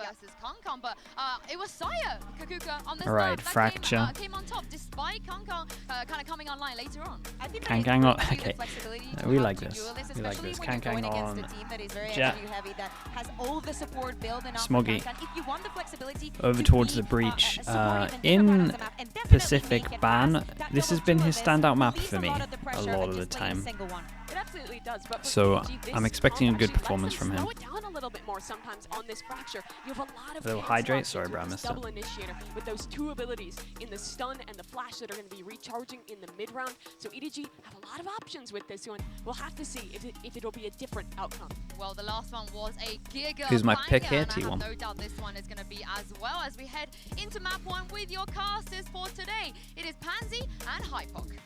versus Kankan, but it was Saya Kakuka on this Right, map Fracture. that came on top, despite Kankan kind of coming online later on. Kankan on, okay, we like this. We like this. Kankan on Jet. Smoggy over towards the breach. In Pacific Ban, this has been his standout map for me a lot of the time. It absolutely does, but So I'm expecting a good performance from him. Slow it down a little bit more sometimes on this fracture. You have a lot of A little hydrate. Sorry, bro, I missed it. double initiator with those two abilities in the stun and the flash that are going to be recharging in the mid round. So EDG have a lot of options with this one. We'll have to see if it'll be a different outcome. Well, the last one was a giga. Who's my pick banger, here? and I have T1. no doubt this one is going to be as well as we head into map 1 with your casters for today. It is Pansy and Hypok.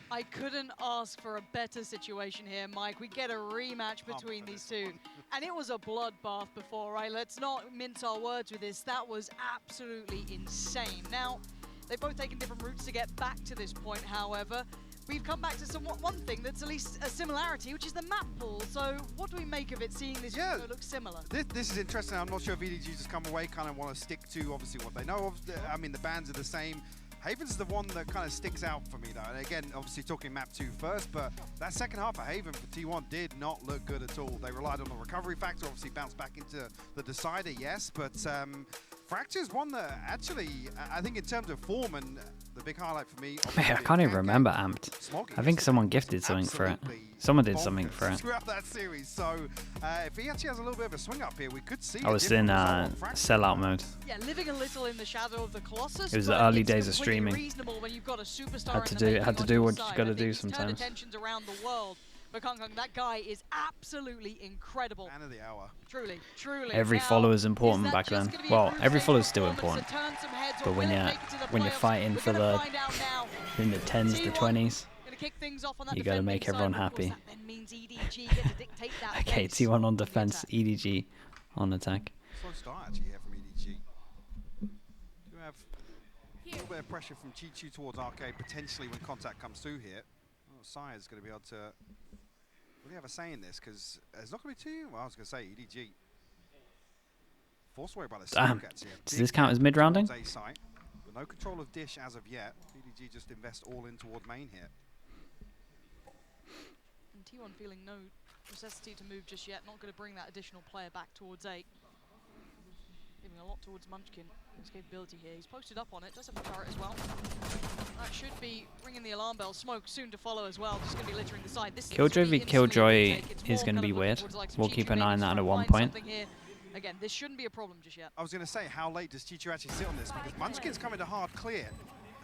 I couldn't ask for a better situation here, Mike. We get a rematch between these two. And it was a bloodbath before, right? Let's not mince our words with this. That was absolutely insane. Now, they've both taken different routes to get back to this point, however. We've come back to one thing that's at least a similarity, which is the map pool. So what do we make of it, seeing this look similar? This is interesting. I'm not sure if EDG just come away, kind of want to stick to, obviously, what they know of. I mean, the bands are the same. Haven's the one that kind of sticks out for me, though. And again, obviously talking map 2 first, but that second half of Haven for T1 did not look good at all. They relied on the recovery factor, obviously bounced back into the decider, yes, but Fracture's one that actually, I think in terms of form, and the big highlight for me... I can't even remember Amped. I think someone gifted something for it. Someone did something for it. Throughout that series, so if he actually has a little bit of a swing up here, we could see... I was in sellout mode. Yeah, living a little in the shadow of the Colossus. It was the early days of streaming. When you've got a superstar Had to do what you got to do sometimes. Around the world. But Kankan, that guy is absolutely incredible. Man of the hour. Truly, truly. Every follow is important back then. Well, every follow is still important. But when you're fighting for the in the 10s, the 20s, you gotta make everyone happy. Okay, T1 on defense, EDG on attack. Slow start actually here from EDG. Do have a little bit of pressure from Chichu towards Arcade potentially when contact comes through here. Oh, Sire's going to be able to really have a say in this because there's not going to be too. Well, I was going to say EDG. Forced away by the Damn. Does this count as mid-rounding? With no control of Dish as of yet. EDG just invest all in toward main here. And T1 feeling no necessity to move just yet. Not going to bring that additional player back towards 8. Giving a lot towards Munchkin. His capability here. He's posted up on it. Does have a turret as well. That should be ringing the alarm bell. Smoke soon to follow as well. Just going to be littering the side. This Killjoy v Killjoy is going to be weird. We'll keep an eye on that at one point. Again, this shouldn't be a problem just yet. I was going to say, how late does Chichu actually sit on this? Because Munchkin's coming to hard clear.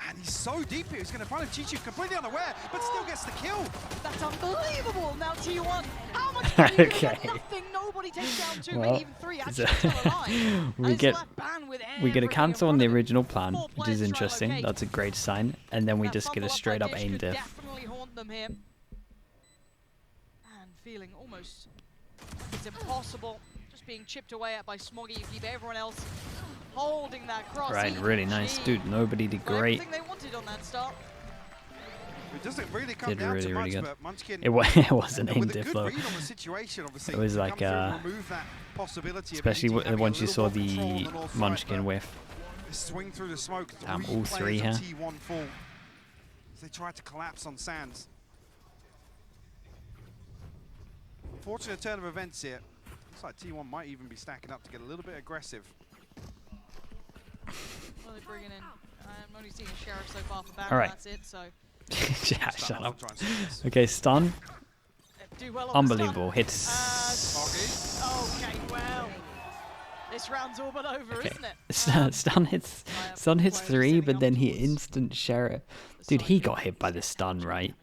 And he's so deep here. He's going to find Chichu completely unaware, but still gets the kill. That's unbelievable. Now T1. How much can you do? Nothing. Nobody takes down 2, maybe even 3. Actually, still alive. we get a cancel on the original plan, which is interesting. That's a great sign. And then we just get a straight up aim diff. Definitely haunt them here. And feeling almost it's impossible. Just being chipped away at by Smoggy. You keep everyone else holding that cross. Right, really nice. Dude, nobody did great. Everything they wanted on that start. It doesn't really come down to much, good. But Munchkin, it wasn't aim diff though. It was like especially once you saw the Munchkin whiff. Swing through the smoke. All 3 here. T1 fall. They tried to collapse on Sands. Fortunate turn of events here. Looks like T1 might even be stacking up to get a little bit aggressive. Well, they're bringing in. I'm only seeing a sheriff so far for Baron. All right. That's it. So. Yeah, shut up. Okay, stun. Unbelievable. Hits. Okay, well. This round's all but over, isn't it? Stun hits 3, but then he instant sheriff. Dude, he got hit by the stun, right?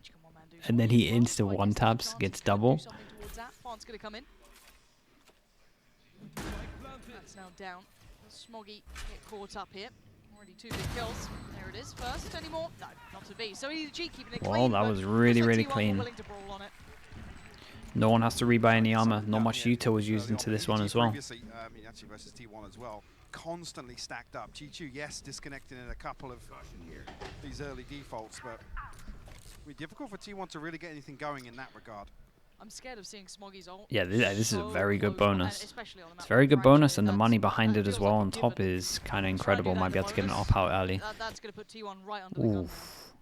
And then he instant one taps, gets double. Fawn's gonna come in. That's now down. Smoggy get caught up here. Already 2 big kills. There it is. First, any more? No, not to be. So EDG keeping it clean. Well, that was really clean. No one has to rebuy any armor. Not much util was used into this one as well. Actually versus T1 as well. Constantly stacked up. Chichu, yes, disconnecting in a couple of these early defaults, but it'll be difficult for T1 to really get anything going in that regard. I'm scared of seeing Smoggy's ult. Yeah, this is a very good close, bonus. especially on a map It's a very like good bonus, Fracture. and the money behind that it as feels well like a on top given. is kind of Let's try and do incredible. that Might in be able to get an bonus. op out early. That's going to put T1 right under the gun. Oof.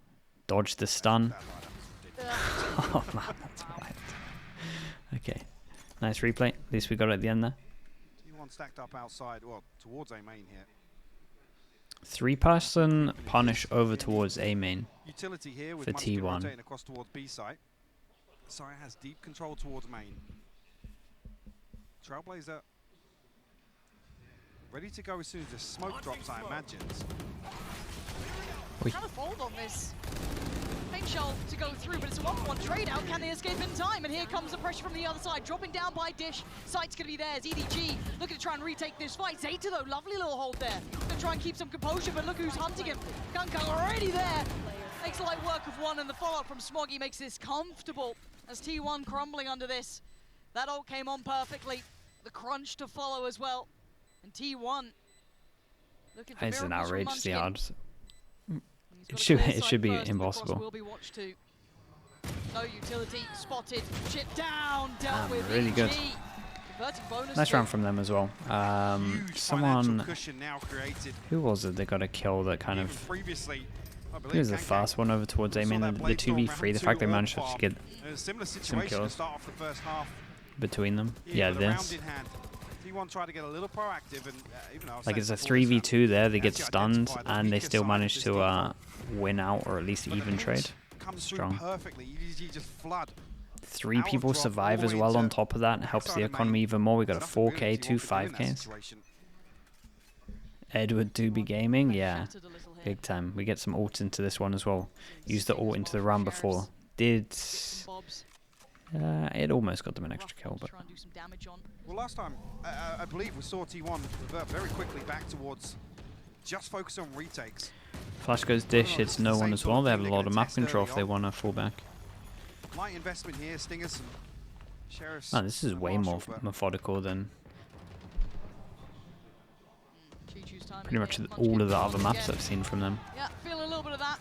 Dodge the stun. Oh man, that's wild. Okay. Nice replay. At least we got it at the end there. T1 stacked up outside, well, towards A main here. 3-person punish over towards A main. Utility here with for Munchkin T1. rotating across towards B site. Sorry, has deep control towards main. Trailblazer ready to go as soon as the smoke drops, I imagine. Trying to fold on this. Paint shell to go through, but it's a 1-for-1 trade out. Can they escape in time? And here comes the pressure from the other side. Dropping down by Dish. Sight's going to be theirs. EDG looking to try and retake this fight. Zeta, though, lovely little hold there. Going to try and keep some composure, but look who's hunting him. Gunka already there. Makes light work of one, and the follow-up from Smoggy makes this comfortable as T1 crumbling under this. That ult came on perfectly. The crunch to follow as well. And T1 looking for It's an miracles from outrageously Munchkin. hard. He's got a clear It sight should be first, and the impossible. cross will be watched too. No utility, spotted, shit down, dealt Damn, with really good. EDG. Converting bonus Nice too. round from them as well. Huge Someone, financial cushion now created. who was it? They got a kill that kind Even of. previously, I believe He was the Kank fast one over towards A saw main. that The blade storm 2v3. round The two fact they all managed to farm. get In a similar situation to kills. start off the first half. between them. Here Yeah, with a round this. in hand. T1 tried to get a little proactive, and even though I was Like saying it's a before this round, 3v2 there. They they get actually stunned identified the and they weaker still side of manage this to T1. win out or at least But the even hits trade. comes Strong. through perfectly. EDG just flood. 3 Hour people drop survive all as the way well on into top of that. Helps the backside of economy main. even more. We got a There's nothing 4k, really 2 T1 could do in that 5ks. situation. Edward Doobie Gaming, yeah, Shattered a little here. big time. We get some ult into this one as well. Used the ult into the round before. Did Bobs. it almost got them an extra kill, but Try and do some damage on. Well, last time, I believe we saw T1 revert very quickly back towards just focus on retakes. Flash goes dish, hits no one as well. They have a lot of map control if they want to fall back. Light investment here, Stingers and Sheriffs. Man, this is and way more Marshall, but methodical than Chi-Chu's timing pretty much here. all of the Munchkin other maps again. I've seen from them. Yeah, feeling a little bit of that.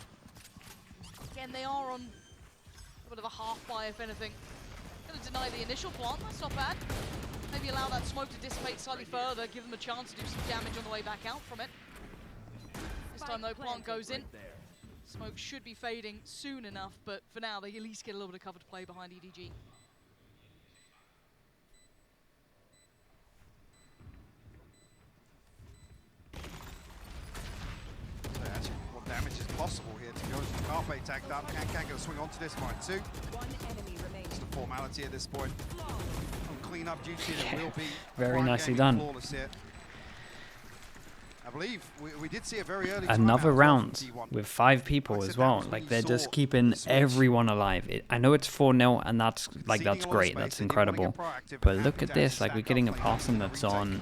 Again, they are on a bit of a half buy, if anything. Going to deny the initial plant, that's not bad. Maybe allow that smoke to dissipate slightly further, give them a chance to do some damage on the way back out from it. This time though, plant goes in. Smoke should be fading soon enough, but for now they at least get a little bit of cover to play behind EDG. so actually, what damage is possible here to go? Carpe tagged up. Can get a swing onto this point too. One enemy remains. Just a formality at this point. On clean-up duty, there will be Very Prime nicely Gaming done. flawless here. I believe we did see a very early Another timeout round from T1. with 5 people Like I as said, that well. was when Like you they're saw just keeping the switch. everyone alive. I know it's 4-0 and that's like Conceding that's a lot of great. space, That's they didn't wanna incredible. get proactive But and look have at to this. Like stack we're up getting a playing person the that's retake. on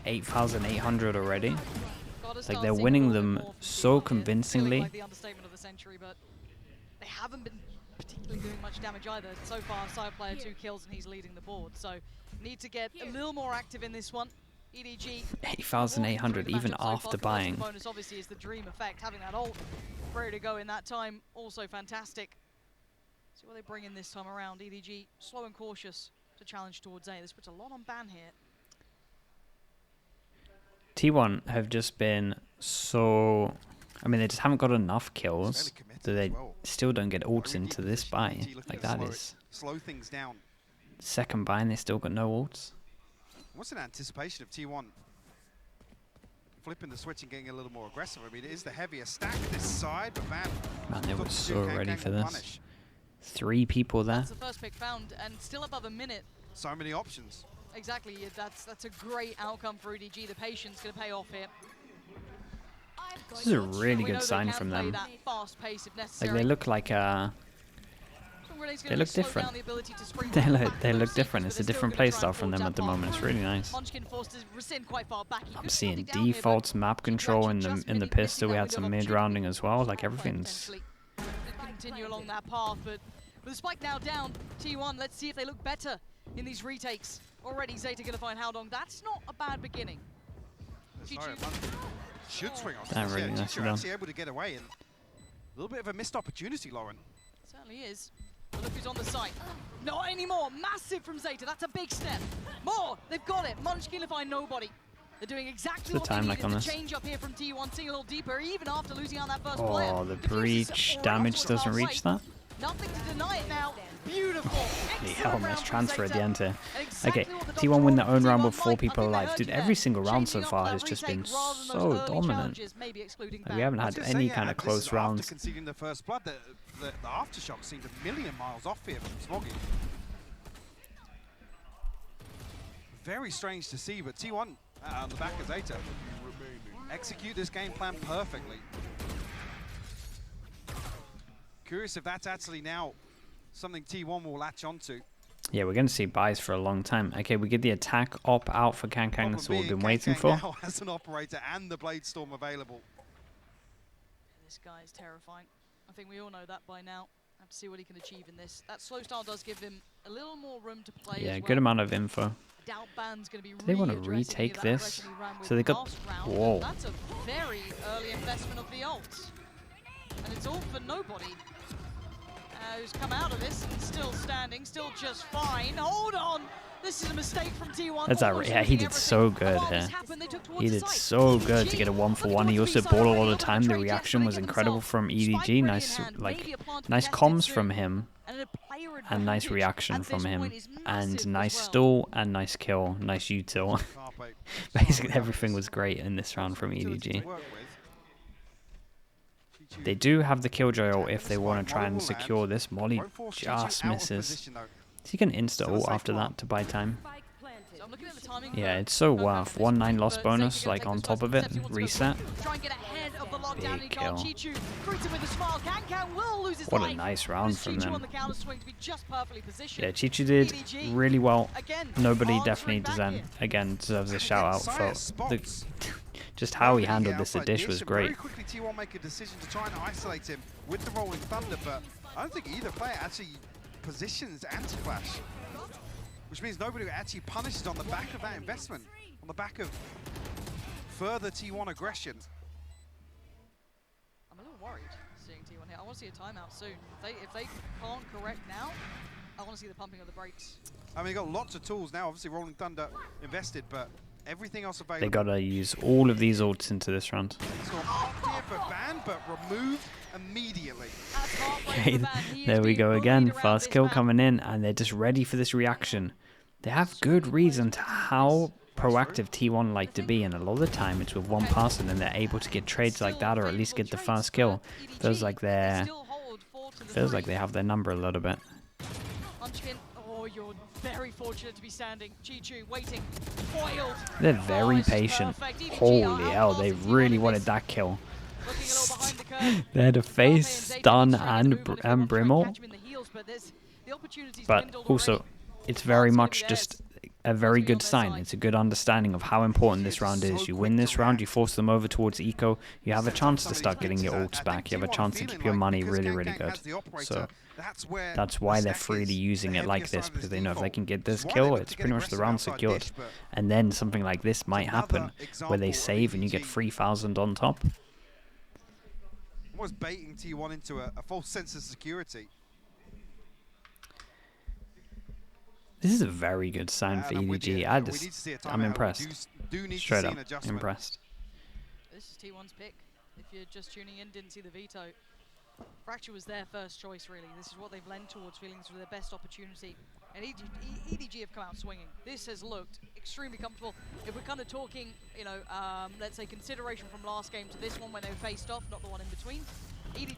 8,800 already. Gotta Like start they're seeing a winning little bit them more from so T1 here. convincingly. Feeling like the understatement of the century, but they haven't been particularly doing much damage either. So far, side player 2 kills and he's leading the board. So need to get a little more active in this one. EDG 8,800 even after buying. The bonus obviously is the dream effect. Having that ult ready to go in that time, also fantastic. See what they bring in this time around. EDG slow and cautious to challenge towards A. This puts a lot on ban here. T1 have just been so... I mean, they just haven't got enough kills Fairly committed that they as well. still don't get ults Very into deep this position. buy. EDG looking Like to that slow is slow things down. second buy and they still got no ults. What's an anticipation of T1 flipping the switch and getting a little more aggressive? I mean, it is the heavier stack this side, but man, Man, they were Dr. so Stu ready Kang for will this. punish. 3 people there. That's the first pick found and still above a minute. So many options. Exactly, yeah, that's a great outcome for EDG. The patience going to pay off here. This is a really We know good they sign can from play them. that fast pace if Like necessary. they look like They look different. They look different. It's a different playstyle from them at the moment. It's really nice. I'm seeing defaults, map control in the pistol. We had some mid rounding as well. Like everything's Continue along that path, but with the spike now down, T1, let's see if they look better in these retakes. Already Zeta gonna find Howdong. That's not a bad beginning. Sorry, Chi-Chu. should swing on. Damn, really yeah, nicely Chi-Chu done. actually able to get away, and a little bit of a missed opportunity, Lauren. Certainly is. But look who's on the site. Not anymore. Massive from Zeta. That's a big step. More. They've got it. Munchkin to find nobody. They're doing exactly what they needed to change up here from T1, seeing a little deeper, even after losing out that first player. Oh, the breach damage doesn't reach that. Nothing to deny it now. Beautiful. The hell, nice transfer at the end here. Okay, T1 win their own round with 4 people alive. Dude, every single round so far has just been so dominant. Like, we haven't had any kind of close rounds. After conceding the first blood, the aftershock seemed a million miles off here from Smoggy. Very strange to see, but T1 on the back of Zeta execute this game plan perfectly. Curious if that's actually now something T1 will latch onto. Yeah, we're going to see buys for a long time. Okay, we get the attack op out for Kankang. That's what we've been waiting for. Now has an operator and the Blade Storm available. This guy is terrifying. I think we all know that by now. Have to see what he can achieve in this. That slow style does give him a little more room to play. Yeah, as well. Good amount of info. Doubt Band's going to be Do they want to retake this? So they got... Whoa. That's a very early investment of the ult. And it's all for nobody. Who's come out of this and still standing, still just fine. Hold on! This is a mistake from T1. That's outrageous. Yeah, he did so good here. He did so good to get a 1-for-1. He also bought a lot of time. The reaction was incredible from EDG. Nice, nice comms from him. And nice reaction from him. And nice stall and nice kill. Nice util. Basically everything was great in this round from EDG. They do have the Killjoy ult if they want to try and secure this. Molly just misses. Is he going to insta ult after that to buy time? Yeah, it's so worth. 1-9 loss bonus, like on top of it. Reset. Big kill. What a nice round from them. Yeah, Chichu did really well. Nobody definitely deserves a shout out for the just how he handled this dish was great. Very quickly T1 make a decision to try and isolate him with the Rolling Thunder, but I don't think either player actually positions anti-flash, which means nobody actually punishes on the back of that investment, on the back of further T1 aggression. I'm a little worried seeing T1 here. I want to see a timeout soon. If they can't correct now, I want to see the pumping of the brakes. I mean, they've got lots of tools now. Obviously, Rolling Thunder invested, but everything else available. They gotta use all of these ults into this round. So up here for Ban, but removed immediately. Okay, there we go again. Fast kill coming in, and they're just ready for this reaction. They have good reason to how proactive T1 like to be, and a lot of the time it's with one pass and then they're able to get trades like that, or at least get the fast kill. Feels like they have their number a little bit. Oh, you're very fortunate to be standing. Chichu waiting, foiled. They're very patient. Holy hell, they really wanted that kill. They had a face, stun, and Brimble. But also, it's very much just a very good sign. It's a good understanding of how important this round is. You win this round, you force them over towards eco, you have a chance to start getting your ults back. You have a chance to keep your money really, really good. So that's why they're freely using it like this, because they know if they can get this kill, it's pretty much the round secured. And then something like this might happen, where they save and you get 3,000 on top. Was baiting T1 into a false sense of security. This is a very good sign for EDG. I'm impressed. Straight up, impressed. This is T1's pick. If you're just tuning in, didn't see the veto. Fracture was their first choice, really. This is what they've lent towards, feeling this was their best opportunity. And EDG have come out swinging. This has looked extremely comfortable. If we're kind of talking, you know, let's say consideration from last game to this one when they were faced off, not the one in between.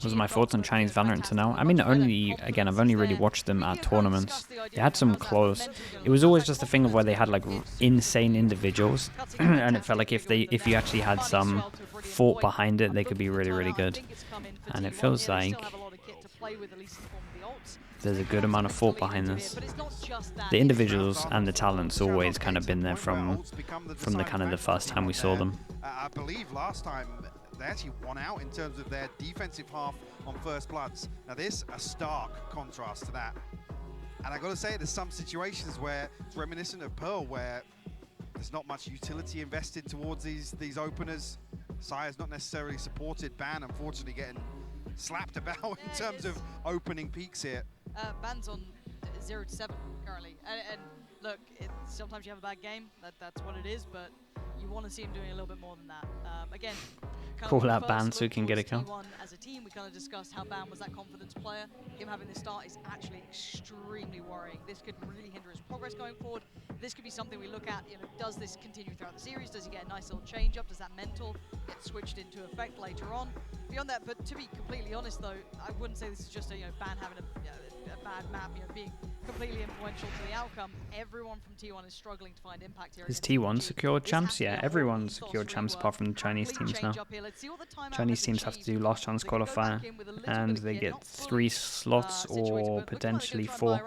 Those are my thoughts on Chinese Valorant to now. I mean, I've only really watched them at tournaments. They had some close. It was always just a thing of where they had like insane individuals, and it felt like if you actually had some thought behind it, they could be really, really good. And it feels like there's a good amount of thought behind this. The individuals and the talent's always kind of been there from the kind of the first time we saw them. I believe last time they actually won out in terms of their defensive half on First Bloods. Now this, a stark contrast to that. And I gotta say, there's some situations where it's reminiscent of Pearl, where there's not much utility invested towards these openers. Sire's not necessarily supported. Ban, unfortunately, getting slapped about in terms of opening peaks here. Ban's on 0-7 currently. And look, sometimes you have a bad game. That's what it is. But you want to see him doing a little bit more than that. Again, call out Ban so he can get a kill. T1 as a team, we kind of discussed how Ban was that confidence player. Him having this start is actually extremely worrying. This could really hinder his progress going forward. This could be something we look at. You know, does this continue throughout the series? Does he get a nice little change up? Does that mental get switched into effect later on? Beyond that, but to be completely honest, though, I wouldn't say this is just a Ban having a bad map, being completely influential to the outcome. Everyone from T1 is struggling to find impact here. Is T1 secured champs? Yeah, everyone's secured champs apart from the Chinese teams now. Chinese teams have to do last chance qualifier, and they get 3 slots or potentially 4.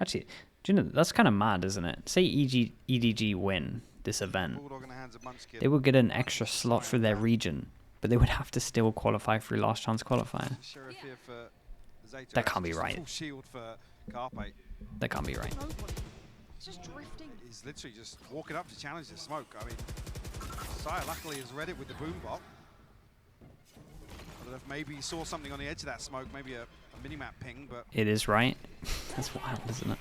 Actually, do you know, that's kind of mad, isn't it? Say EDG win this event, they would get an extra slot for their region, but they would have to still qualify for last chance qualifier. That can't be right. That can't be right. He's just drifting. He's literally just walking up to challenge the smoke. I mean, Sire luckily has read it with the boom bot. I don't know if maybe he saw something on the edge of that smoke, maybe a minimap ping, but... It is right. That's wild, isn't it?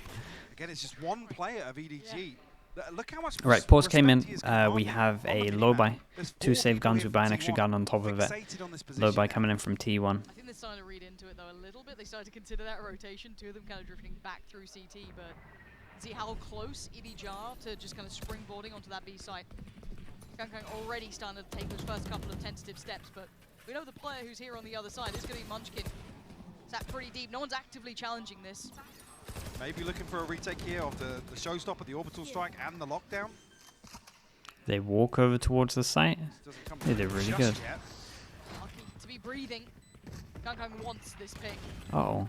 Again, it's just one player of EDG. Yeah. Look how much. Right, pause came in. We have a low buy. 2 save guns. We buy an extra gun on top of it. Low buy coming in from T1. I think they're starting to read into it though a little bit. They started to consider that rotation. 2 of them kind of drifting back through CT, but see how close EDG are to just kind of springboarding onto that B site. Kang already starting to take those first couple of tentative steps, but we know the player who's here on the other side is going to be Munchkin. It's that pretty deep. No one's actively challenging this. Maybe looking for a retake here of the showstopper, the orbital strike, and the lockdown. They walk over towards the site. They did really good. Lucky to be breathing. Kang wants this pick. Uh-oh.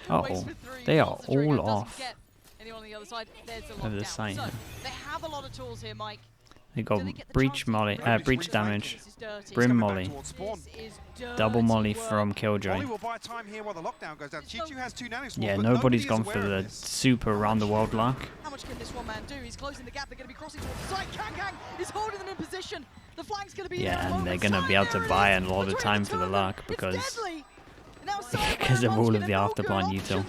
Uh-oh. They are all off. Anyone on the other side, there's the of the lockdown. site. So they have a lot of tools here, Mike. They got breach molly, breach damage, brim molly, double molly from Killjoy. Yeah, nobody's gone for the super around the world lock. How much can this one man do? He's closing the gap. They're going to be crossing towards the side. Kang is holding them in position. The flank's going to be yeah, and they're going to be able to buy a lot of time for the lock because of all of the afterblind util.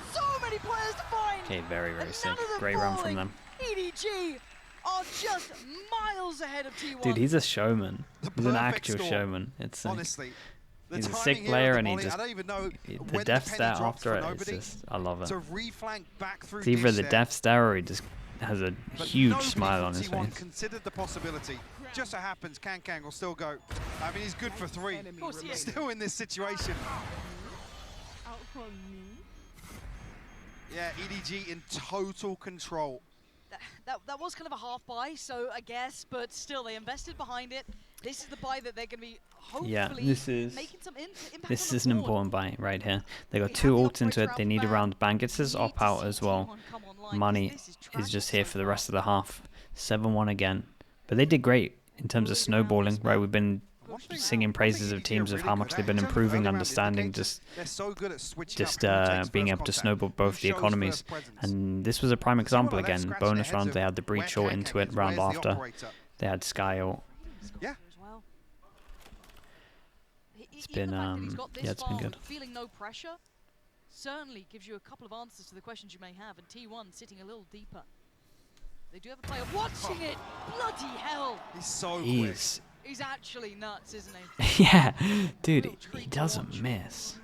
Okay, very sick. Great run from them. EDG are just miles ahead of T1. Dude, he's a showman. He's an actual showman. It's sick. Honestly, he's a sick player, and he just the death stare after it. It's just, I love it. It's either the death stare or he just has a huge smile on his face. Considered the possibility. Just so happens, Kang will still go. I mean, he's good for 3. Still in this situation. Yeah, EDG in total control. That was kind of a half buy, so I guess, but still they invested behind it. This is the buy that they're going to be hopefully making some impact. This is an important buy right here. They got 2 ults into it. They need a round ban. Gets his op out as well. Money is just here for the rest of the half. 7-1 again. But they did great in terms of snowballing, right? We've been singing praises of teams of how much they've been improving, understanding, just being able to snowball both the economies. And this was a prime example again. Bonus round, they had the breach short into it. Round after, they had Sky ult. Yeah. It's been it's been good. Feeling no pressure certainly gives you a couple of answers to the questions you may have, and T1 sitting a little deeper. They do have a player watching it. Bloody hell! He's so quick. He's actually nuts, isn't he? Yeah, dude, he doesn't miss.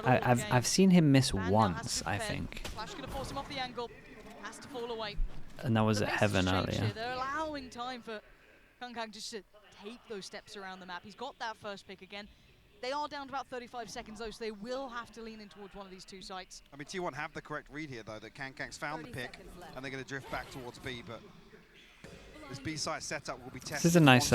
I've seen him miss once, I think. Flash gonna force him off the angle. Has to fall away. And that was at Heaven earlier. They're allowing time for Kang just to take those steps around the map. He's got that first pick again. They are down to about 35 seconds though, so they will have to lean in towards one of these 2 sites. I mean, T1 have the correct read here though, that Kang's found the pick, and they're going to drift back towards B, but this B site setup will be tested. This is a nice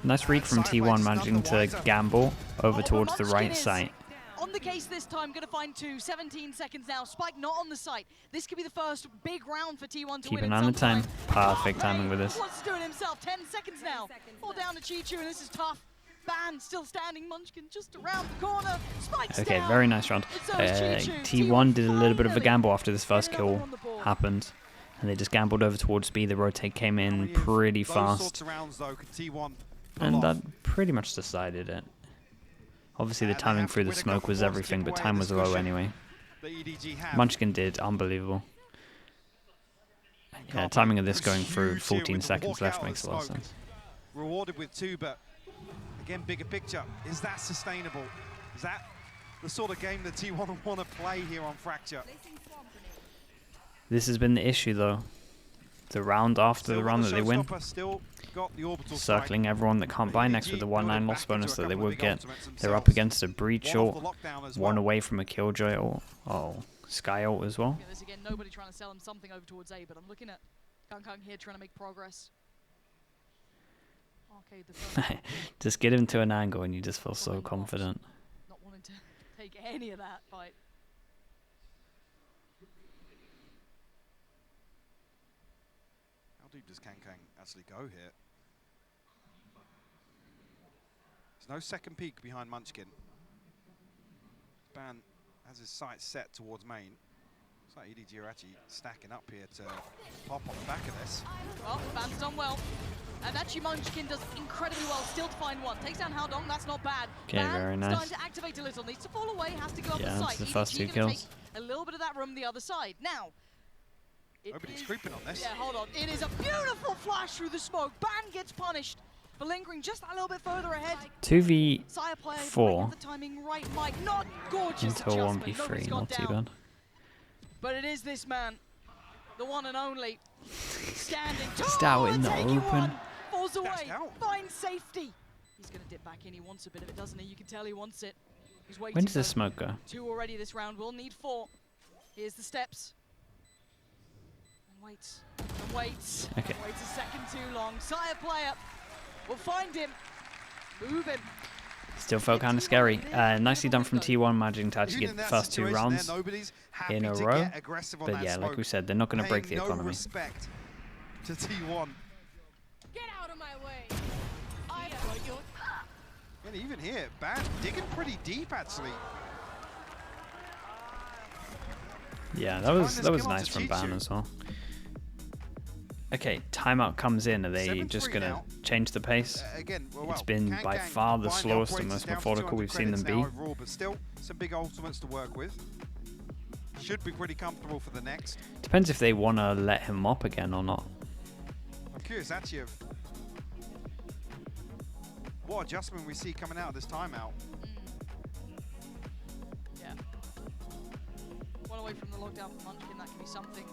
nice read from T1, managing to gamble over towards the right site. On the case this time, going to find 2. 17 seconds now. Spike not on the site. This could be the first big round for T1 to Keep win. an eye on the time. Perfect timing with this. Wants to do it himself. 10 seconds now. All down to Chichu, and this is tough. Ban still standing. Munchkin just around the corner. Spike's okay, down. very nice round. T1 did a little bit of a gamble after this first kill happened. And they just gambled over towards B. The rotate came in pretty fast. And that pretty much decided it. Obviously, the timing through the smoke was everything, but time was low anyway. Munchkin did unbelievable. Yeah, timing of this going through 14 seconds left makes a lot of sense. Rewarded with 2, but again, bigger picture. Is that sustainable? Is that the sort of game that T1 want to play here on Fracture? This has been the issue, though. The round after the round that they win, circling everyone that can't buy next with the 1-9 loss bonus that they would get. They're up against a Breach ult, one away from a Killjoy ult. Oh, Sky ult as well. Again, nobody trying to sell him something over towards A, but I'm looking at Kang here trying to make progress. Okay, just get him to an angle and you just feel so confident. Not wanting to take any of that fight. How deep does Kang actually go here? There's no second peek behind Munchkin. Ban has his sights set towards main. Looks like EDG are actually stacking up here to pop on the back of this. Well, Ban's done well. And actually Munchkin does incredibly well, still to find one. Takes down Haldong, that's not bad. Okay, Ban very nice. starting to activate a little, needs to fall away, has to go up the side. Yeah, the first 2 kills. A little bit of that room the other side. Now, nobody's creeping on this. Yeah, hold on. It is a beautiful flash through the smoke. Ban gets punished for lingering just a little bit further ahead. 2v4 the timing right, Mike. Not gorgeous until adjustment. 1v3, not too bad. But it is this man, the one and only, standing just out in the open. Falls away, finds safety. He's going to dip back in. He wants a bit of it, doesn't he? You can tell he wants it. He's waiting. When does the smoke go? 2 already this round. We'll need 4. Here's the steps. And waits. And waits. Okay. Waits a second too long. Sire player. We'll find him. Move him. Still felt kind of scary. Nicely done from T1, managing to actually get the first 2 rounds in a row. But yeah, like we said, they're not going to break the economy. Respect to T1. Get out of my way. And even here, Ban digging pretty deep actually. Yeah, that was nice from Ban as well. Okay, timeout comes in. Are they just going to change the pace? It's been by far the slowest and most methodical we've seen them be. Overall, but still, some big ultimates to work with. Should be pretty comfortable for the next. Depends if they want to let him up again or not. I'm curious actually of what adjustment we see coming out of this timeout. Yeah. One away from the lockdown for Munchkin, that can be something.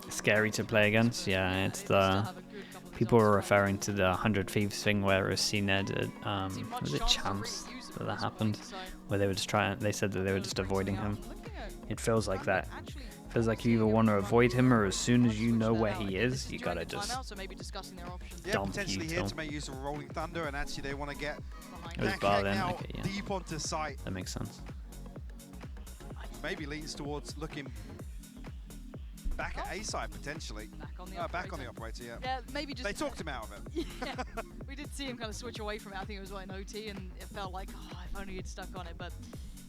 Scary to play against. Yeah, it's the people were referring to the 100 Thieves thing where it was CNED at was it Champs that happened, where they were just they said that they were just avoiding him. It feels like that. It feels like you either want to avoid him, or as soon as you know where he is, you gotta just dump potentially here to make use of Rolling Thunder, and actually they want to get it was bar then. Okay, yeah. Deep onto site. That makes sense. Maybe leans towards looking back at A side potentially. Back on the operator, yeah. Yeah, maybe just. They talked him out of it. Yeah, we did see him kind of switch away from it. I think it was like an OT, and it felt like, oh, if only he'd stuck on it. But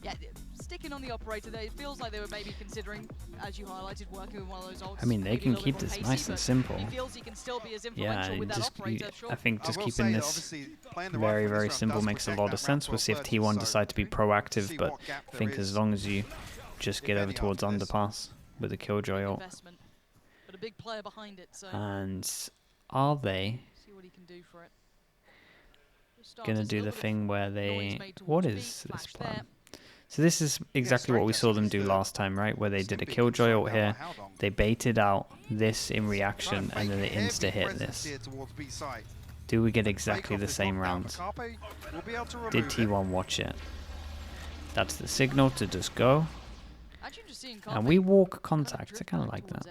yeah, sticking on the operator there, it feels like they were maybe considering, as you highlighted, working with one of those ults. I mean, they can keep this nice and simple. He feels he can still be as influential with that operator, sure. I think just keeping this very, very simple makes a lot of sense. We'll see if T1 decide to be proactive, but I think as long as you just get over towards underpass with the Killjoy ult. But a big player behind it, so. And are they gonna do the thing where they? What is this plan? So this is exactly what we saw them do last time, right? Where they did a Killjoy ult here, they baited out this in reaction, and then they insta-hit this. Do we get exactly the same rounds? Did T1 watch it? That's the signal to just go. And we walk contact. I kind of like that.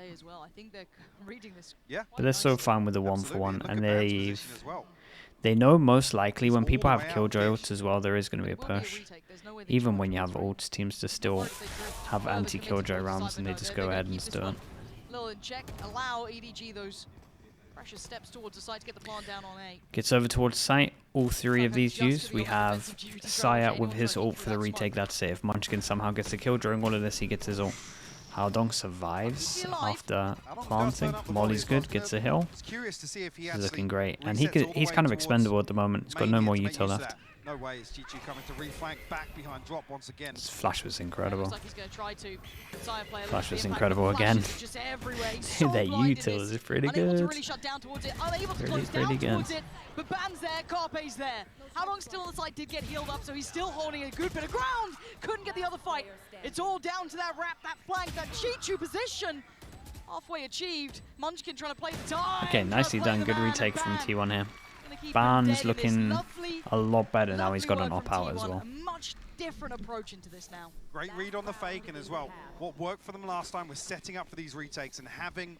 But they're so fine with the 1-for-1, and they know most likely when people have Killjoy ults as well, there is going to be a push. Even when you have ults, teams just still have anti-Killjoy rounds, and they just go ahead and just do it. Allow EDG those pressure steps towards the site to get the plant down on A. Gets over towards site. All 3 of these used. We have Saya with his ult for the retake. That's it. If Munchkin somehow gets a kill during all of this, he gets his ult. Haldong survives after planting. Molly's good, gets a hill. He's looking great. And he's kind of expendable at the moment. He's got no more util left. No way is Chi coming to reflank back behind drop once again. This flash was incredible. Looks like he's going to try to. Flash was incredible again. Their utils are pretty good. Really shut down towards it. Unable to close down towards it. But Ban's there, Carpe's there. How long still on the side did get healed up, so he's still holding a good bit of ground. Couldn't get the other fight. It's all down to that wrap, that flank, that Chi position. Halfway achieved. Munchkin trying to play the time. Okay, nicely done. Good retake from T1 here. Ban's looking a lot better now. He's got an op out as well. A much different approach into this now. Great read on the fake, and as well, what worked for them last time was setting up for these retakes and having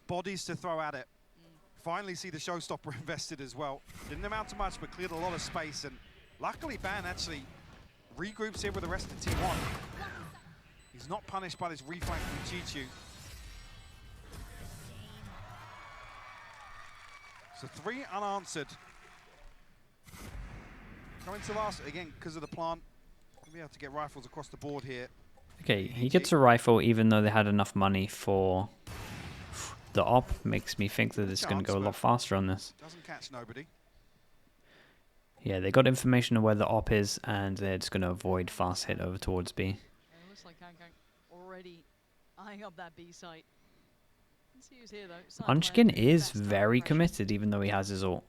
bodies to throw at it. Finally see the showstopper invested as well. Didn't amount to much, but cleared a lot of space, and luckily Ban actually regroups here with the rest of T1. He's not punished by this reflank from Chi. So 3 unanswered. Coming to last, again, because of the plant. We'll be able to get rifles across the board here. Okay, he gets a rifle even though they had enough money for the op. Makes me think that it's going to go a lot faster on this. Doesn't catch nobody. Yeah, they got information on where the op is, and they're just going to avoid fast hit over towards B. Yeah, it looks like Kankang already eyeing up that B site. Let's see who's here, though. Munchkin is very committed, even though he has his ult.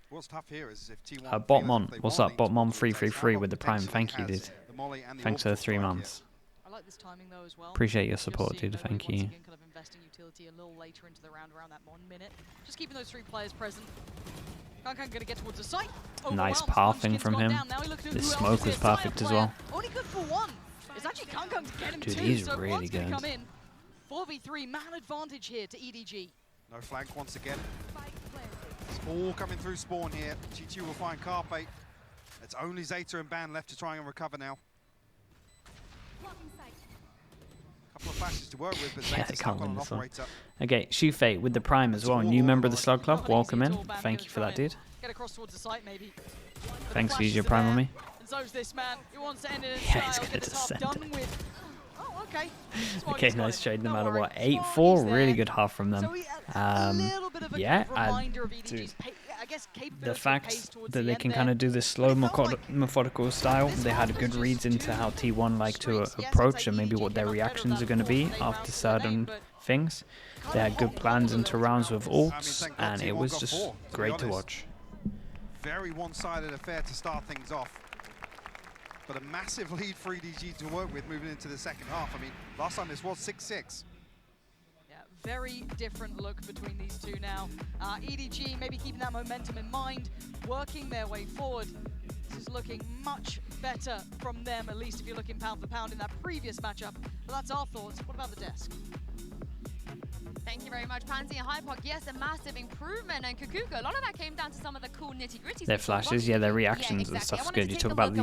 What's tough here is if T1 Botmon, what's up? Botmon 333 with the prime. Thank you, dude. Thanks for the 3 months. I like this timing though as well. Appreciate your support, dude. Thank you. Kind of investing utility a little later into the round, around that 1 minute. Just keeping those 3 players present. Kankang gonna get towards the site. Nice pathing from him. The smoke was perfect as well. Only good for 1. It's actually Kankang to get him Dude, 2. he's so really good. Come in. 4v3, man advantage here to EDG. No flank once again. It's all coming through spawn here. Chi will find Carpe. It's only Zeta and Ban left to try and recover now. Couple of flashes to work with, but Yeah, they Zeta's can't stuck on win an this one. operator. Okay, Shufei with the prime as well. New member of the Slug Club. Welcome in. Thank you for that, dude. Get across towards the site, maybe. Thanks for using your prime on me. And so's this man. He wants to end it in Yeah, he's style. gonna Get this half descend. done with. Oh, okay. Okay, nice trade no matter what. 8-4, really good half from them. Yeah, the fact that they can kind of do this slow methodical style, they had good reads into how T1 like to approach and maybe what their reactions are going to be after certain things. They had good plans into rounds with ults, and it was just great to watch. Very one-sided affair to start things off. But a massive lead for EDG to work with moving into the second half. I mean, last time this was 6-6. Yeah, very different look between these two now. EDG maybe keeping that momentum in mind, working their way forward. This is looking much better from them, at least if you're looking pound for pound in that previous matchup. But that's our thoughts. What about the desk? Thank you very much, Pansy and Hypoc. Yes, a massive improvement. And Kukuka, a lot of that came down to some of the cool nitty-gritties. Their flashes, yeah, their reactions and stuff's good. You talk about the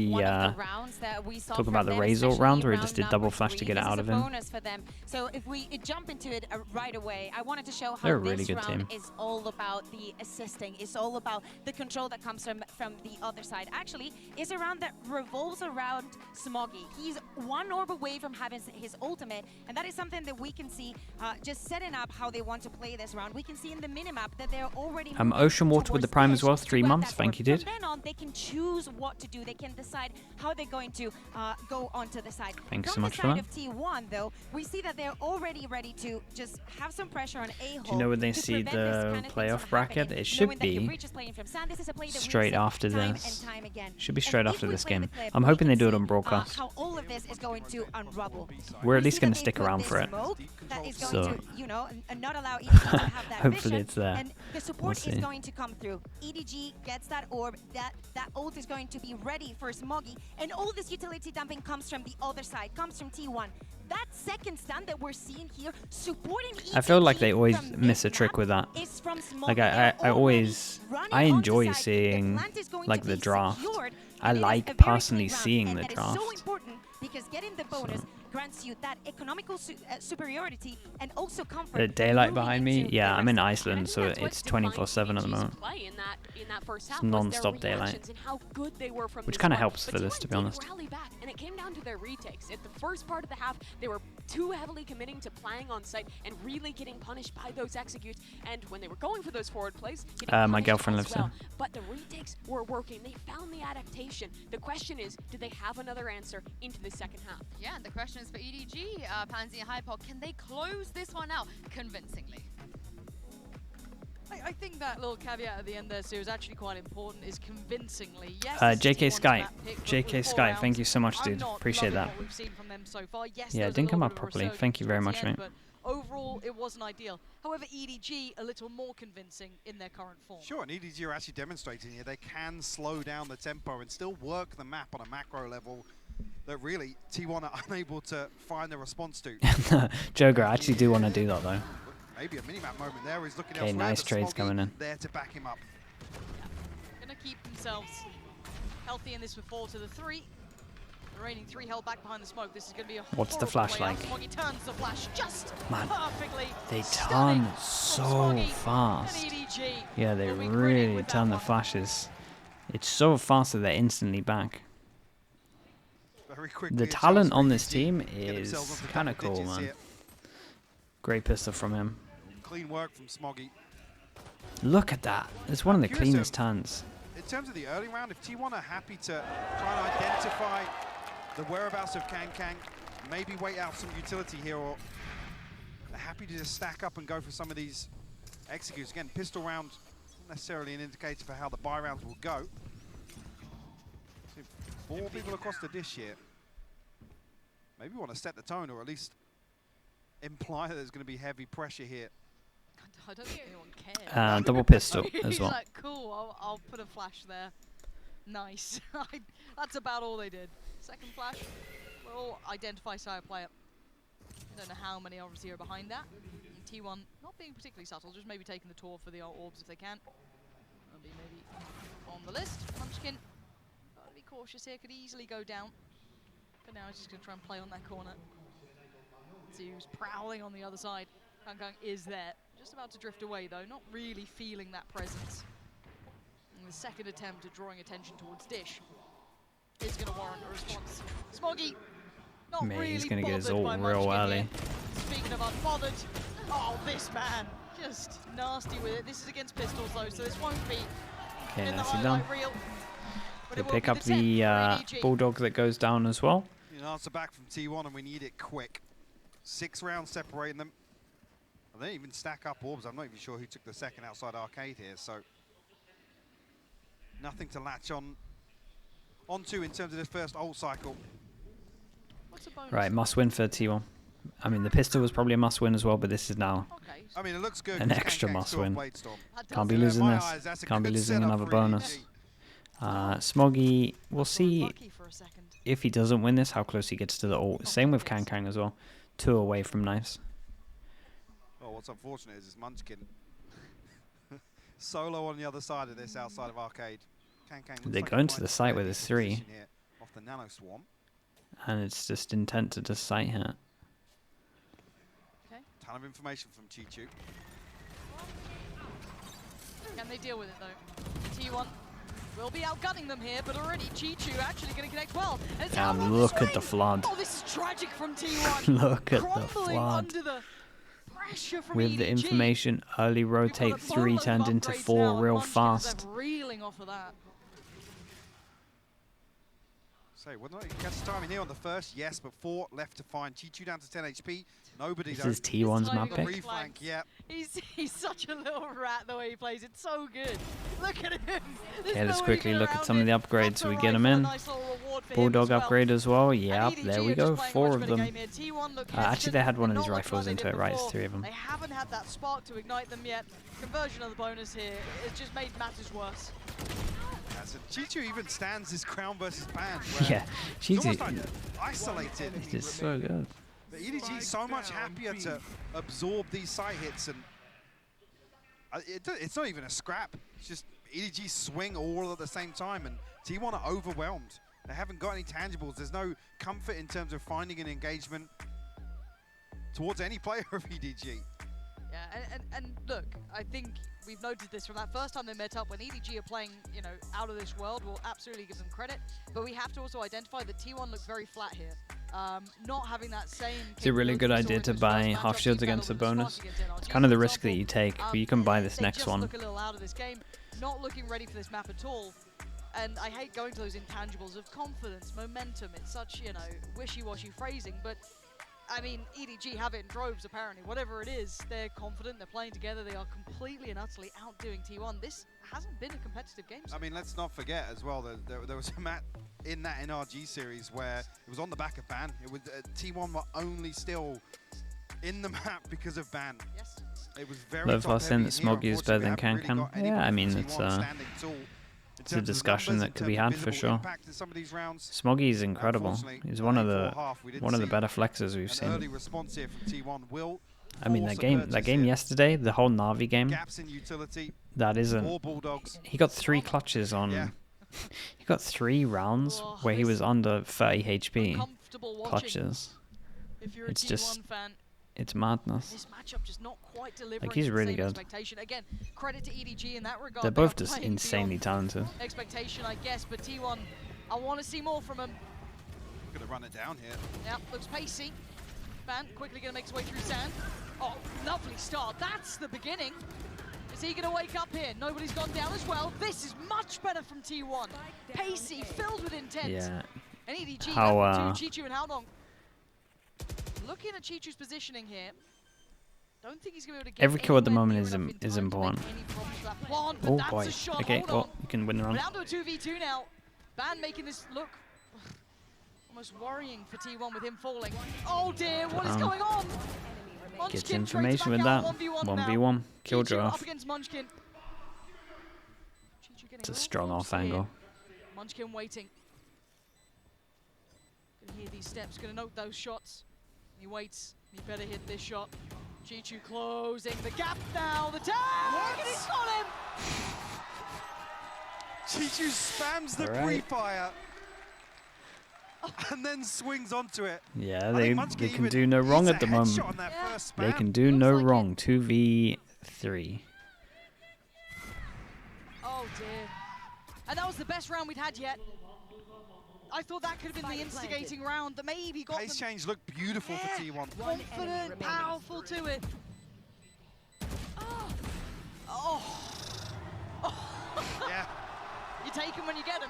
Razor round where he just did double flash to get it out of him. So if we jump into it right away, I wanted to show how They're a really this good round team. is all about the assisting. It's all about the control that comes from the other side. Actually, it's a round that revolves around Smoggy. He's 1 orb away from having his ultimate, and that is something that we can see just setting up how they want to play this round. We can see in the minimap that they're already Ocean Water with the prime as well, 3 months. Thank you, dude. From then on, they can choose what to do. They can decide how they're going to go onto the side. Thanks so From much the for side that. of T1, though, we see that they're already ready to just have some pressure on A-hole. Do you know when they see the playoff bracket? It should be straight after this. Should be straight after this game. I'm hoping they do it on broadcast. How all of this is going to unravel. We're at least going to stick around for it. That is So- going to, you know, not allow EDG to have that Hopefully vision, it's there. and the We'll support see. is going to come through. EDG gets that orb, that ult is going to be ready for Smoggy, and all this utility dumping comes from the other side, comes from T1. That second stun that we're seeing here, supporting EDG I feel like they always from miss a mid trick map with that. is from Smoggy. Like They're I already always, running I onto enjoy side. The seeing plant is going like to the be draft. secured, I and it is like a very personally clean round, seeing and the that is so draft. important because getting the bonus grants you that economical superiority and also comfort. The daylight behind me? into Yeah, the I'm in rest. Iceland, so it's 24/7 at the moment. It's non-stop daylight, which kind of helps for this, to be honest. Back, and it came down to their retakes. At the first part of the half, they were too heavily committing to playing on site and really getting punished by those executes. And when they were going for those forward plays, my girlfriend lives there. But the retakes were working. They found the adaptation. The question is, do they have another answer into the second half? Yeah, and the question is for EDG, Pansy and Hypok, can they close this one out convincingly? I think that little caveat at the end there, Sue, is actually quite important, is convincingly. Yes, JK Sky. JK Sky, thank you so much, dude. Appreciate that. What we've seen from them so far. Yes, yeah, it didn't come up properly. Thank you very much, mate. But overall, it wasn't ideal. However, EDG a little more convincing in their current form. Sure, and EDG are actually demonstrating here they can slow down the tempo and still work the map on a macro level that really T1 are unable to find a response to. Joker, I actually do want to do that, though. Maybe a mini-map moment there. He's looking elsewhere. Nice trades coming in. There to back him up. Gonna keep themselves healthy in this with 4 to the 3. The remaining 3 held back behind the smoke. This is gonna be a What's the flash like? Smoggy turns the flash just perfectly. They turn so fast. Yeah, they really turn the flashes. It's so fast that they're instantly back. Very quickly, the talent on this team is kind of cool, man. Here. Great pistol from him. Clean work from Smoggy. Look at that. It's one of the cleanest turns. In terms of the early round, if T1 are happy to try and identify the whereabouts of Kang, maybe wait out some utility here, or they're happy to just stack up and go for some of these executes. Again, pistol round, not necessarily an indicator for how the buy rounds will go. So 4 people across the dish here. Maybe want to set the tone, or at least imply that there's going to be heavy pressure here. I don't think anyone cares. Double pistol as well. Like, cool, I'll put a flash there. Nice. That's about all they did. Second flash, we'll identify side player. I don't know how many obviously are behind that. And T1 not being particularly subtle, just maybe taking the tour for the orbs if they can. That'll be maybe on the list. Munchkin, gotta be cautious here, could easily go down. But now he's just gonna try and play on that corner. Who's prowling on the other side. Kang is there. Just about to drift away though, not really feeling that presence. And the second attempt at drawing attention towards Dish is going to warrant a response. Smoggy, not really he's going to get his ult bothered by real Munchkin early. here. Speaking of unbothered, oh, this man, just nasty with it. This is against pistols though, so this won't be Okay, in the nicely done. highlight reel. They pick up the Bulldog that goes down as well. An answer back from T1, and we need it quick. 6 rounds separating them. They didn't even stack up orbs. I'm not even sure who took the second outside arcade here, so nothing to latch onto in terms of this first ult cycle. Right, must win for T1. I mean, the pistol was probably a must win as well, but this is now I mean, it looks good. an extra must win. Can't be In losing my this. eyes, that's a Can't be good losing setup another for bonus. EDG. Smoggy, we'll see if he doesn't win this, how close he gets to the ult. Same with Kang as well. 2 away from nice. Well, what's unfortunate is Munchkin solo on the other side of this outside of arcade. They're going to the site where there's 3. Off the nano swarm. And it's just intent to just site here. Okay. Ton of information from Chichu. Can they deal with it though? T1 will be outgunning them here, but already Chichu actually going to connect well. And it's look at the flood. Oh, this is tragic from T1. Look at the Crumbling flood. under the pressure from With EDG. the information, early rotate 3 turned into 4 real fast. Reeling off of that. So, wouldn't it catch the timing here on the first? Yes, but 4 left to find. Chichu down to 10 HP. Nobody. This is T1's map pick. Reflank, yeah. He's such a little rat the way he plays. It's so good. Look at him. Okay, let's quickly look at some of the upgrades so we get them in. Nice Bulldog upgrade as well. Yep, there we go. 4 of them. T1 Actually, they had one of these not like rifles they into did it, right? It's before. 3 of them. They haven't had that spark to ignite them yet. Conversion of the bonus here, it's just made matters worse. Yeah, so Chichu even stands his crown versus band. Yeah, He's she's like isolated. it's just so good. But EDG so much happier to absorb these side hits, and it's not even a scrap. It's just EDG swing all at the same time, and T1 are overwhelmed They haven't got any tangibles. There's no comfort in terms of finding an engagement towards any player of EDG. Yeah, and look, I think we've noted this from that first time they met up. When EDG are playing, you know, out of this world, we'll absolutely give them credit. But we have to also identify that T1 looks very flat here. Not having that same. It's a really good idea to buy half shields against the bonus. It's kind of the risk that you take, but you can buy this next one. Look a little out of this game, not looking ready for this map at all. And I hate going to those intangibles of confidence, momentum. It's such, you know, wishy-washy phrasing, but I mean, EDG have it in droves, apparently. Whatever it is, they're confident, they're playing together, they are completely and utterly outdoing T1. This hasn't been a competitive game. I mean, let's not forget as well, there was a map in that NRG series where it was on the back of ban. It was T1 were only still in the map because of ban. Yes. It was very Love us saying that Smoggy is better than Can. Yeah, I mean, it's a discussion that could be had for sure. Smoggy is incredible. He's one of the better flexes we've seen. I mean, that game yesterday, the whole Na'Vi game, that isn't. He got 3 clutches on. He got 3 rounds where he was under 30 HP clutches. It's just. It's madness. This matchup just not quite delivering. Like, he's really good. Again, credit to EDG in that regard. They're both just insanely talented. Expectation, I guess, but T1, I want to see more from him. We're gonna run it down here. Yeah, looks pacey. Ban quickly gonna make his way through sand. Oh, lovely start. That's the beginning. Is he gonna wake up here? Nobody's gone down as well. This is much better from T1. Pacey, filled with intent. Yeah. And EDG, How Chichu and how long? Looking at Chichu's positioning here, don't think he's going to be able to get every kill at the moment is important. Oh boy. Okay, well, you can win the round. Down to a 2v2 now. Ban making this look almost worrying for T1 with him falling. Oh dear, what is going on? Gets information with that. 1v1. Killjoy off. It's a strong off angle. Munchkin waiting. Gonna hear these steps, gonna note those shots. He waits, he better hit this shot. Chichu closing the gap now, the tag! And he's got him! Chichu spams the pre-fire and then swings onto it. Yeah, they can do no wrong at the moment. They can do no wrong. 2v3. Oh dear. And that was the best round we'd had yet. I thought that could have been the instigating round that maybe got pace change looked beautiful for T1. Confident, powerful to it. Yeah. You take them when you get them.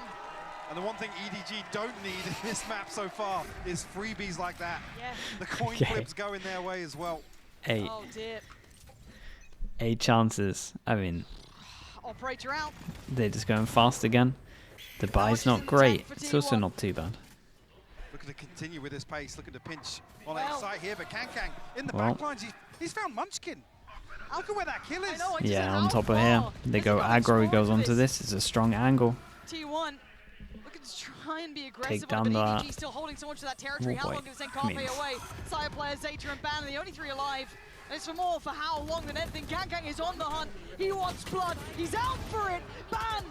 And the one thing EDG don't need in this map so far is freebies like that. Yeah. The coin flips going their way as well. 8. Oh dear. 8 chances. I mean, operator out. They're just going fast again. The buy's not great. It's also not too bad. Looking to continue with this pace. Looking to pinch on a side here, but Can in the backlines, he's found Munchkin. Look at where that kill is. Yeah, on top of here. They go aggro, he goes onto this. It's a strong angle. T1 looking to try and be aggressive. Take down that. EDG still holding so much of that territory. How long can it send Carpe away? Sire players, Zeta and Ban are the only 3 alive. And it's for more for how long than anything. Can is on the hunt. He wants blood. He's out for it. Ban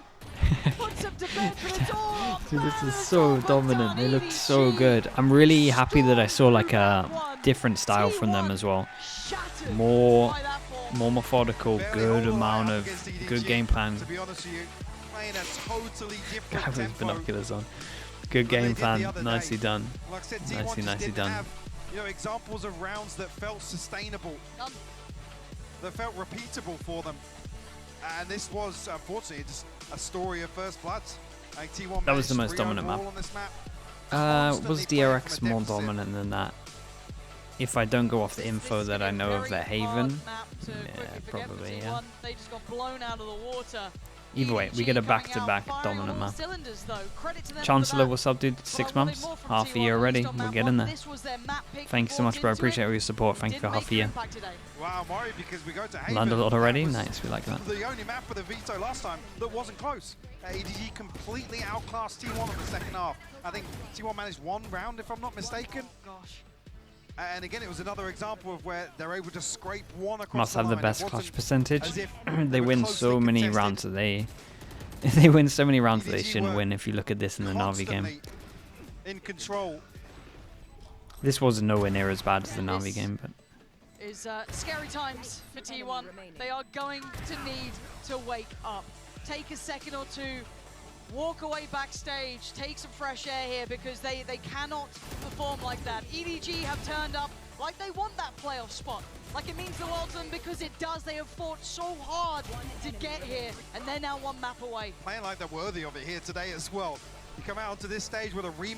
puts him to bed, but it's all up. Dude, this is so dominant. They look so good. I'm really happy that I saw like a different style from them as well. More methodical, good amount of good game plan. Guy with binoculars on. Good game plan. Nicely done. Nicely done. You know, examples of rounds that felt sustainable, that felt repeatable for them. And this was, unfortunately, just a story of first bloods. T1 that was the most dominant map. Was DRX more dominant than that? If I don't go off the info that I know of their Haven, yeah, probably, yeah. They just got blown out of the water. Either way, we get a back-to-back dominant map. Chancellor, what's up, dude? 6 months? Half a year already. We're getting there. Thank you so much, bro. I appreciate all your support. Thank you for half a year. Wow, Murray, because we go to Haven. Land a lot already? Nice, we like that. The only map for the veto last time that wasn't close. EDG completely outclassed T1 in the second half. I think T1 managed 1 round, if I'm not mistaken. Gosh. And again, it was another example of where they're able to scrape 1 across Must have the best clutch percentage. They win so many rounds that they They win so many rounds that they EDG shouldn't were win if you look at this in the Na'Vi game. constantly in control. This was nowhere near as bad as the Na'Vi game, but Is scary times for T1. They are going to need to wake up. Take a second or two, walk away backstage, take some fresh air here because they cannot perform like that. EDG have turned up like they want that playoff spot. Like it means the world to them because it does. They have fought so hard to get here and they're now one map away. Playing like they're worthy of it here today as well. You come out onto this stage with a rematch.